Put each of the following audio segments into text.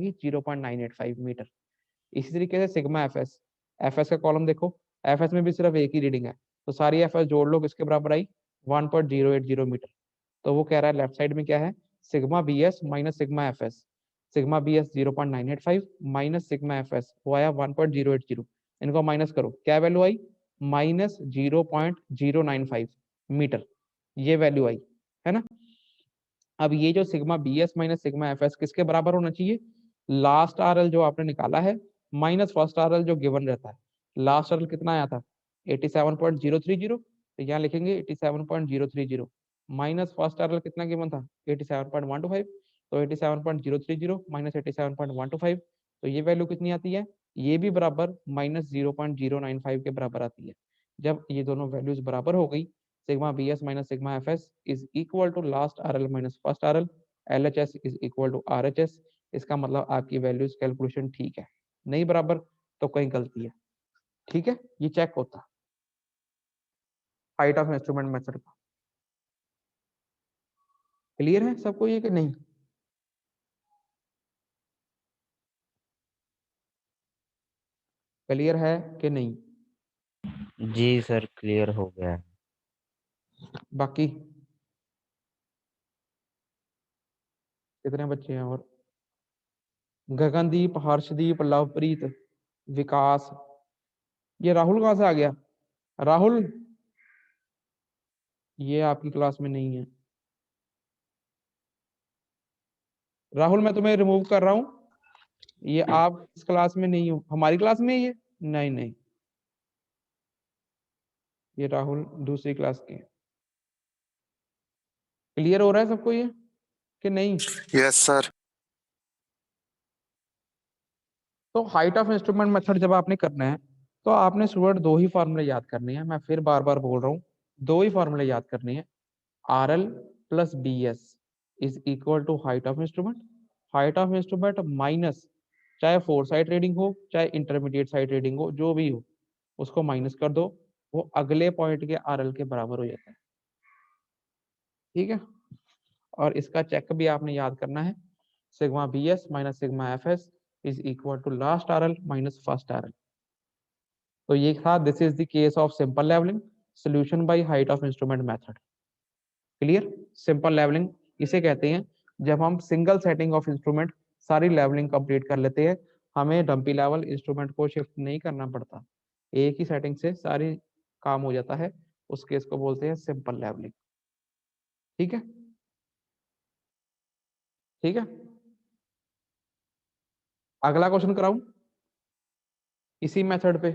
0.985 metre. इसी तरीके से सिग्मा एफ एस का कॉलम देखो, एफ एस में भी सिर्फ एक ही रीडिंग है, तो सारी एफ एस जोड़ लो, किसके बराबर आई 1.080 मीटर। तो वो कह रहा है लेफ्ट साइड में क्या है, sigma B S minus sigma F S. Sigma B S 0.985 minus sigma F S, वो आया 1.080। इनको माइनस करो, क्या वैल्यू आई माइनस 0.095 मीटर, ये वैल्यू आई, है ना। अब ये जो sigma B S minus sigma F S किसके बराबर होना चाहिए, लास्ट आर एल जो आपने निकाला है माइनस फर्स्ट आर एल जो गिवन रहता है। लास्ट आर एल कितना आया था 87.030, तो यहाँ लिखेंगे 87.030 माइनस फर्स्ट आर एल कितना गिवन था 87.125, तो 87.030 माइनस 87.125, तो ये वैल्यू कितनी आती है, ये भी बराबर माइनस 0.095 के बराबर आती है। जब ये दोनों वैल्यूज बराबर हो गई, sigma B S minus sigma F S is equal to last R L minus first R L, L H S is equal to R H S. इसका मतलब आपकी वैल्यूज कैलकुलेशन ठीक है, नहीं बराबर तो कहीं गलती है, ठीक है, ये चेक होता है हाइट ऑफ इंस्ट्रूमेंट मेथड का। क्लियर है सबको ये कि नहीं, क्लियर है कि नहीं। जी सर क्लियर हो गया है। बाकी कितने बच्चे हैं और, गगनदीप, हर्षदीप, लवप्रीत, विकास, ये राहुल कहाँ से आ गया, राहुल ये आपकी क्लास में नहीं है। राहुल मैं तुम्हें रिमूव कर रहा हूँ, ये आप इस क्लास में नहीं हो, हमारी क्लास में ये नहीं नहीं, ये राहुल दूसरी क्लास के। क्लियर हो रहा है सबको ये कि नहीं। Yes sir. तो हाइट ऑफ इंस्ट्रूमेंट मेथड जब आपने करना है तो आपने स्टूडेंट दो ही फॉर्मूले याद करने हैं, मैं फिर बार बार बोल रहा हूँ, दो ही फॉर्मूले याद करने हैं। R L plus B S is equal to height of instrument, height of instrument minus चाहे फोर साइड रीडिंग हो चाहे इंटरमीडिएट साइड रीडिंग हो, जो भी हो उसको माइनस कर दो, वो अगले पॉइंट के आर एल के बराबर हो जाता है, ठीक है। और इसका चेक भी आपने याद करना है, sigma B S minus sigma F S is equal to last R L minus first R L. तो ये था this is the case of simple levelling, solution by height of instrument method. Clear, simple levelling इसे कहते हैं जब हम single setting of instrument सारी levelling complete कर लेते हैं, हमें डंपी लेवल इंस्ट्रूमेंट को शिफ्ट नहीं करना पड़ता, एक ही सेटिंग से सारी काम हो जाता है, उस केस को बोलते हैं सिंपल लेवलिंग, ठीक है, ठीक है। अगला क्वेश्चन कराऊं इसी मेथड पे,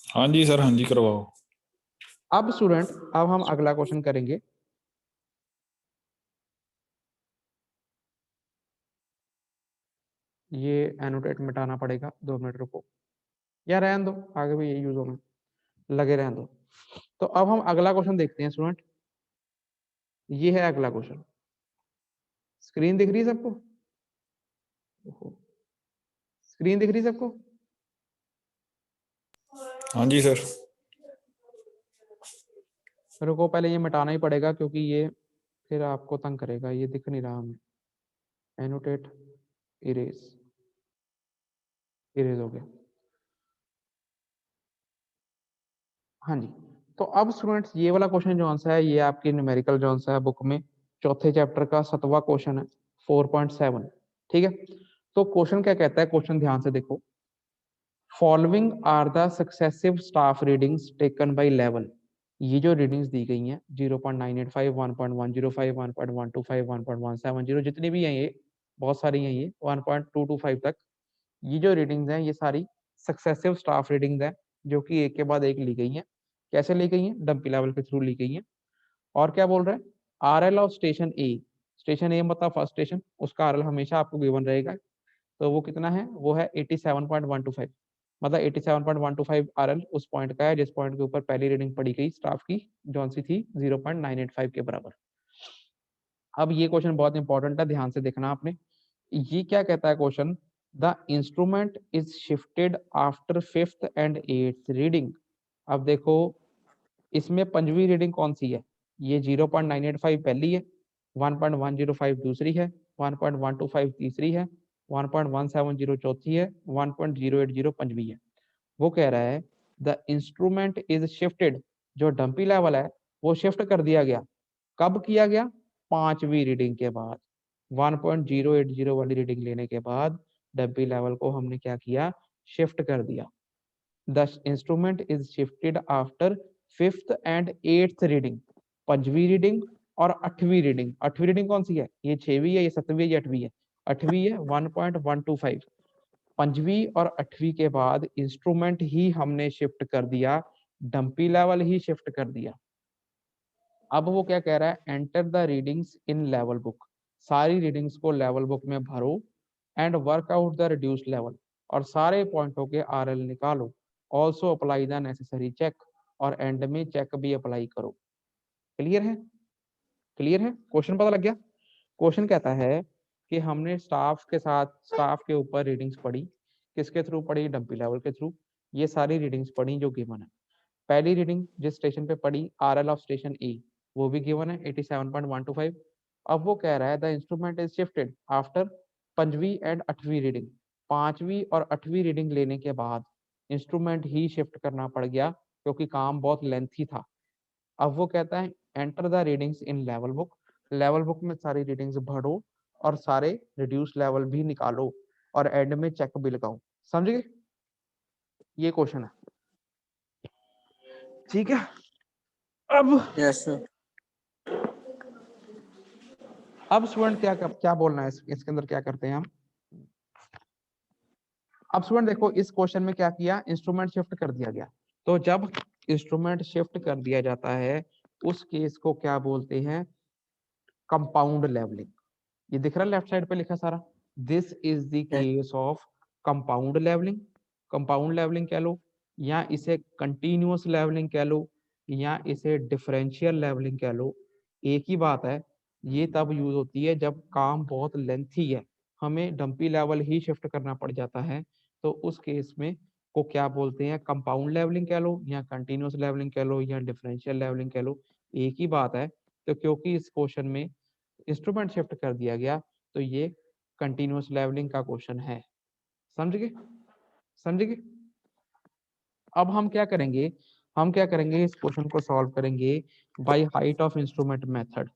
हाँ जी सर, हाँ जी करवाओ। अब स्टूडेंट अब हम अगला क्वेश्चन करेंगे, ये एनोटेट मिटाना पड़ेगा, 2 मिनट रुको, या रहने दो आगे भी यही यूज होना, लगे रहने दो। तो अब हम अगला क्वेश्चन देखते हैं स्टूडेंट, ये है अगला क्वेश्चन, स्क्रीन दिख रही है सबको, स्क्रीन दिख रही है सबको, हाँ जी सर। रुको पहले ये मिटाना ही पड़ेगा क्योंकि ये फिर आपको तंग करेगा, ये दिख नहीं रहा हमें, एनोटेट इरेज, इरेज हो गया, हाँ जी। तो अब स्टूडेंट्स ये वाला क्वेश्चन जो आंसर है ये आपकी न्यूमेरिकल जो आंसर है बुक में चौथे चैप्टर का 7वां क्वेश्चन है 4.7, ठीक है। तो क्वेश्चन क्या कहता है, क्वेश्चन ध्यान से देखो, following are the successive staff readings taken by level, ये जो रीडिंग्स दी गई हैं 0.985, 1.105, 1.125, 1.170 जितनी भी हैं ये बहुत सारी हैं, ये 1.225 तक, ये जो रीडिंग्स हैं ये सारी सक्सेसिव स्टाफ रीडिंग्स हैं जो कि एक के बाद एक ली गई हैं। कैसे ली गई हैं, डंपी लेवल के थ्रू ली गई हैं। और क्या बोल रहे हैं, R L of station A, station A मतलब फर्स्ट स्टेशन, उसका आर एल हमेशा आपको गिवन रहेगा, तो वो कितना है, वो है 87.125, मतलब 87.125 आरएल उस पॉइंट का है जिस पॉइंट के ऊपर पहली रीडिंग पड़ी गई स्टाफ की, जौन सी थी 0.985 के बराबर। अब ये क्वेश्चन बहुत इंपॉर्टेंट है, ध्यान से देखना आपने, ये क्या कहता है question, the instrument is shifted after fifth and eighth reading. अब देखो इसमें पंजवी रीडिंग कौन सी है, ये 0.985 पहली है, 1.105 दूसरी है, 1.125 तीसरी है, 1.170 चौथी है, 1.080 पंचवी है। वो कह रहा है द इंस्ट्रूमेंट इज शिफ्टेड, जो डंपी लेवल है वो शिफ्ट कर दिया गया। कब किया गया? 5वीं रीडिंग के बाद। 1.080 वाली रीडिंग लेने के बाद डंपी लेवल को हमने क्या किया? शिफ्ट कर दिया। The instrument is shifted after 5th and 8th reading. 5वीं रीडिंग और 8वीं रीडिंग। 8वीं रीडिंग कौन सी है? ये 6वीं है, ये 7वीं है, ये 8वीं है? 8वीं है 1.125। 5वीं और 8वीं के बाद इंस्ट्रूमेंट ही हमने शिफ्ट कर दिया, डंपी लेवल ही शिफ्ट कर दिया। अब वो क्या कह रहा है? Enter the readings in level book. सारी रीडिंग्स को लेवल बुक में भरो and work out the reduced level, और सारे पॉइंटों के आरएल निकालो। Also apply the necessary check, और एंड में चेक भी अप्लाई करो। क्लियर है? क्लियर है? क्वेश्चन पता लग गया? क्वेश्चन कहता है कि हमने स्टाफ के ऊपर रीडिंग्स पढ़ी। किसके थ्रू पढ़ी? डंपी लेवल के थ्रू। ये सारी रीडिंग्स पढ़ी जो गिवन है। पहली रीडिंग जिस स्टेशन पे पड़ी, आरएल ऑफ स्टेशन ए, वो भी गिवन है 87.125। अब वो कह रहा है the instrument is shifted after 5वीं एंड 8वीं रीडिंग। 5वीं और 8वीं रीडिंग लेने के बाद इंस्ट्रूमेंट ही शिफ्ट करना पड़ गया क्योंकि काम बहुत लेंथी था। अब वो कहता है enter the readings in level book. Level book में सारी रीडिंग्स भरो और सारे रिड्यूस लेवल भी निकालो और एंड में चेक भी लगाओ। समझ गए? ये क्वेश्चन है, ठीक है? अब यस सर। अब स्टूडेंट क्या बोलना है इसके अंदर क्या करते हैं हम? अब स्टूडेंट देखो इस क्वेश्चन में क्या किया? इंस्ट्रूमेंट शिफ्ट कर दिया गया। तो जब इंस्ट्रूमेंट शिफ्ट कर दिया जाता है उस केस को क्या बोलते हैं? Compound levelling. ये दिख रहा है लेफ्ट साइड पे लिखा सारा, this is the case of compound levelling. Compound levelling कह लो, या इसे कंटिन्यूअस लेवलिंग कह लो, या इसे डिफरेंशियल लेवलिंग कह लो, एक ही बात है। ये तब यूज होती है जब काम बहुत लेंथी है, हमें डंपी लेवल ही शिफ्ट करना पड़ जाता है, तो उस केस में को क्या बोलते हैं? कंपाउंड लेवलिंग कह लो, या कंटिन्यूअस लेवलिंग कह लो, या डिफरेंशियल लेवलिंग कह लो, एक ही बात है। तो क्योंकि इस क्वेश्चन में इंस्ट्रूमेंट शिफ्ट कर दिया गया तो ये कंटिन्यूअस लेवलिंग का क्वेश्चन है। समझ गए? समझ गए? अब हम क्या करेंगे? हम क्या करेंगे? इस क्वेश्चन को सॉल्व करेंगे bye height of instrument method.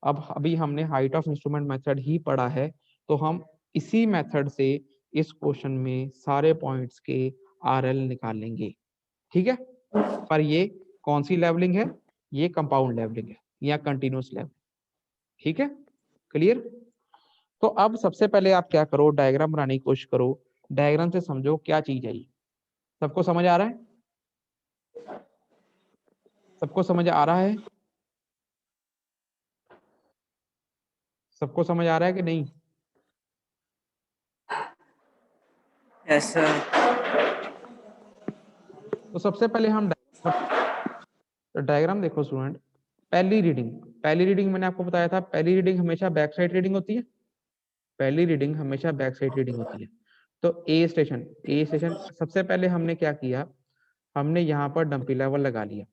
अब अभी हमने हाइट ऑफ इंस्ट्रूमेंट मेथड ही पढ़ा है, तो हम इसी मेथड से इस क्वेश्चन में सारे पॉइंट्स के आरएल निकालेंगे। ठीक है? पर ये कौन सी लेवलिंग है? ये कंपाउंड लेवलिंग है या कंटिन्यूअस लेवलिंग। ठीक है? क्लियर? तो अब सबसे पहले आप क्या करो? डायग्राम बनाने की कोशिश करो। डायग्राम से समझो क्या चीज है ये। सबको समझ आ रहा है? सबको समझ आ रहा है? सबको समझ आ रहा है कि नहीं? Yes sir. तो सबसे पहले हम डायग्राम देखो स्टूडेंट। पहली रीडिंग मैंने आपको बताया था, पहली रीडिंग हमेशा बैक साइड रीडिंग होती है। पहली रीडिंग हमेशा बैक साइड रीडिंग होती है। तो ए स्टेशन सबसे पहले हमने क्या किया? हमने यहाँ पर डंपी लेवल लगा लिया।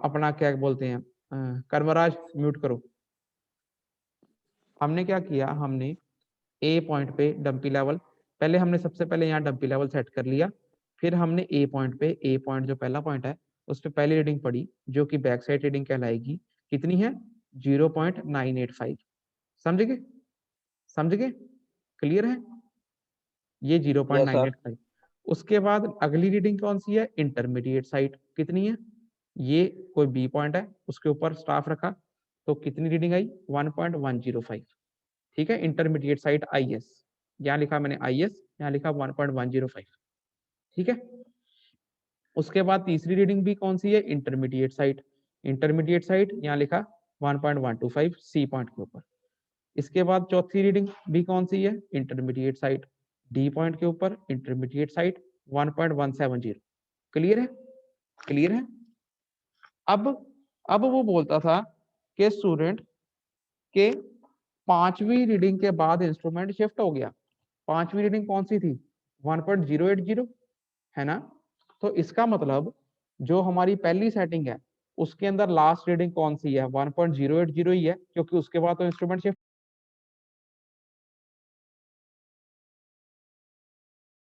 अपना क्या बोलते हैं, कर्मराज म्यूट करो। हमने क्या किया? हमने ए पॉइंट पे डंपी लेवल, पहले हमने सबसे पहले यहाँ डंपी लेवल सेट कर लिया। फिर हमने ए पॉइंट पे, ए पॉइंट जो पहला पॉइंट है उस पर पहली रीडिंग पड़ी जो कि बैक साइड रीडिंग कहलाएगी। कितनी है? 0.985। समझ गए? समझ गए? क्लियर है? ये 0.985। उसके बाद अगली रीडिंग कौन सी है? Intermediate side. कितनी है? ये कोई बी पॉइंट है, उसके ऊपर स्टाफ रखा, तो कितनी रीडिंग आई? 1.105। ठीक है? इंटरमीडिएट साइड IS, यहाँ लिखा मैंने IS, यहाँ लिखा 1.105। ठीक है? उसके बाद तीसरी रीडिंग भी कौन सी है? इंटरमीडिएट साइड यहाँ लिखा 1.125 सी पॉइंट के ऊपर। इसके बाद चौथी रीडिंग भी कौन सी है? इंटरमीडिएट साइड डी पॉइंट के ऊपर, इंटरमीडिएट साइड 1.170। क्लियर है? क्लियर है? अब वो बोलता था कि स्टूडेंट के 5वीं रीडिंग के बाद इंस्ट्रूमेंट शिफ्ट हो गया। 5वीं रीडिंग कौन सी थी? 1.080 है ना? तो इसका मतलब जो हमारी पहली सेटिंग है उसके अंदर लास्ट रीडिंग कौन सी है, 1.080 ही है, क्योंकि उसके बाद तो इंस्ट्रूमेंट शिफ्ट